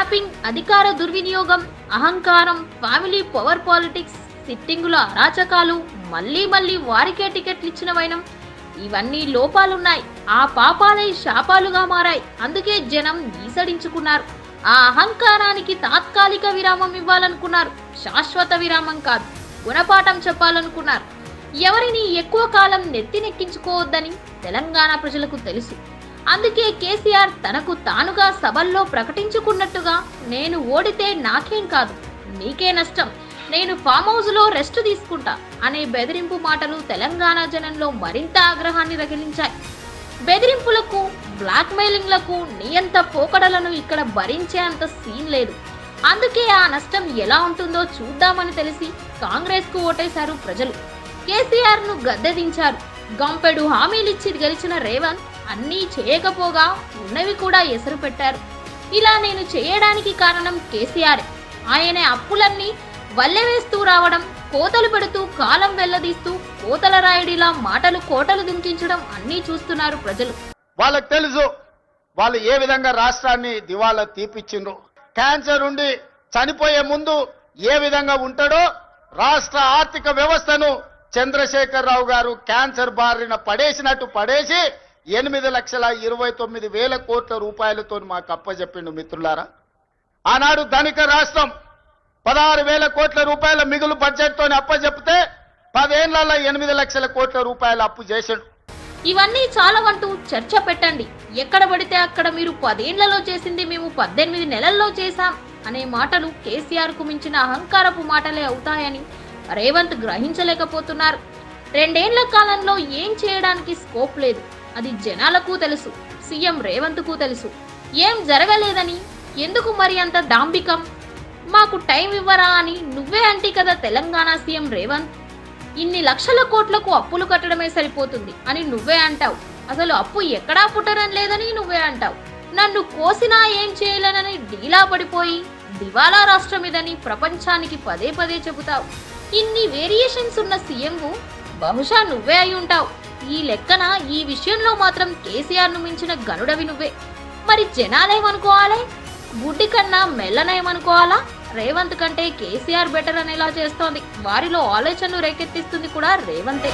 Tapping, అధికార దుర్వినియోగం, అహంకారం, ఫ్యామిలీ పవర్ పాలిటిక్స్, సిట్టింగుల అరాచకాలు, మళ్ళీ మళ్ళీ వారికే టికెట్లు ఇచ్చిన వైనం, ఇవన్నీ లోపాలున్నాయి. ఆ పాపాలై శాపాలుగా మారాయి. అందుకే జనం ఈసడించుకున్నారు. ఆ అహంకారానికి తాత్కాలిక విరామం ఇవ్వాలనుకున్నారు. శాశ్వత విరామం కాదు, గుణపాఠం చెప్పాలనుకున్నారు. ఎవరిని ఎక్కువ కాలం నెత్తినెక్కించుకోవద్దని తెలంగాణ ప్రజలకు తెలుసు. అందుకే కేసీఆర్ తనకు తానుగా సభల్లో ప్రకటించుకున్నట్టుగా, నేను ఓడితే నాకేం కాదు, నీకే నష్టం, నేను ఫామ్ హౌస్ లో రెస్ట్ తీసుకుంటా అనే బెదిరింపు మాటలు తెలంగాణ జనంలో మరింత ఆగ్రహాన్ని రగిలించాయి. బెదిరింపులకు, బ్లాక్ మెయిలింగ్లకు, నియంత పోకడలను ఇక్కడ భరించే అంత సీన్ లేదు. అందుకే ఆ నష్టం ఎలా ఉంటుందో చూద్దామని తెలిసి కాంగ్రెస్ కు ఓటేశారు ప్రజలు. కేసీఆర్ ను గద్దెదించారు. గంపెడు హామీలిచ్చి గెలిచిన రేవంత్ అన్నీ చేయకపోగా ఉన్నవి కూడా ఎసరు పెట్టారు. ఇలా నేను చేయడానికి కారణం కేసీఆర్. ఆయనే అప్పులన్నీ వల్లెవేస్తూ రావడం, కోతలు పెడుతూ కాలం వెల్లదీస్తూ కోతల రాయుడిలా మాటలు కోటలు దుంకించడం అన్నీ చూస్తున్నారు ప్రజలు. వాళ్ళకి తెలుసు వాళ్ళు ఏ విధంగా రాష్ట్రాన్ని దివాలా తీపిచ్చిండ్రు. క్యాన్సర్ ఉండి చనిపోయే ముందు ఏ విధంగా ఉంటాడో రాష్ట్ర ఆర్థిక వ్యవస్థను చంద్రశేఖరరావు గారు క్యాన్సర్ బారిన పడేసినట్టు పడేసి 8,29,000 కోట్ల రూపాయలతో మాకు అప్పచెప్పిండు. మిత్రులారా, ఆనాడు ధనిక రాష్ట్రం 16,000 కోట్ల రూపాయల మిగులు బడ్జెట్ తోని అప్పచెప్తే 10 ఏళ్లలో 8 లక్షల కోట్ల రూపాయల అప్పు చేశాడు. ఇవన్నీ చాలవంటూ చర్చ పెట్టండి. ఎక్కడ పడితే అక్కడ మీరు 10 ఏళ్లలో చేసింది మేము 18 నెలల్లో చేశాం అనే మాటలు కేసీఆర్ కు మించిన అహంకారపు మాటలే అవుతాయని రేవంత్ గ్రహించలేకపోతున్నారు. 2 ఏళ్ల కాలంలో ఏం చేయడానికి స్కోప్ లేదు. అది జనాలకు తెలుసు, సీఎం రేవంత్ కు తెలుసు. ఏం జరగలేదని ఎందుకు మరి అంత డాంబికం? మాకు టైం ఇవ్వరా అని నువ్వే అంటి కదా తెలంగాణ సీఎం రేవంత్. ఇన్ని లక్షల కోట్లకు అప్పులు కట్టడమే సరిపోతుంది అని నువ్వే అంటావు. అసలు అప్పు ఎక్కడా పుట్టడం లేదని నువ్వే అంటావు. నన్ను కోసినా ఏం చేయలేనని డీలా పడిపోయి దివాలా రాష్ట్రం ఇదని ప్రపంచానికి పదే పదే చెబుతావు. ఇన్ని వేరియేషన్స్ ఉన్న సీఎంకు బహుశా నువ్వే అయి ఉంటావు. ఈ లెక్కన ఈ విషయంలో మాత్రం కేసీఆర్ ను మించిన గనుడవి నువ్వే. మరి జనాలేమనుకోవాలి? గుడ్డి కన్నా మెల్లనేమనుకోవాలా? రేవంత్ కంటే కేసీఆర్ బెటర్ అనేలా చేస్తోంది. వారిలో ఆలోచనలు రేకెత్తిస్తుంది కూడా రేవంతే.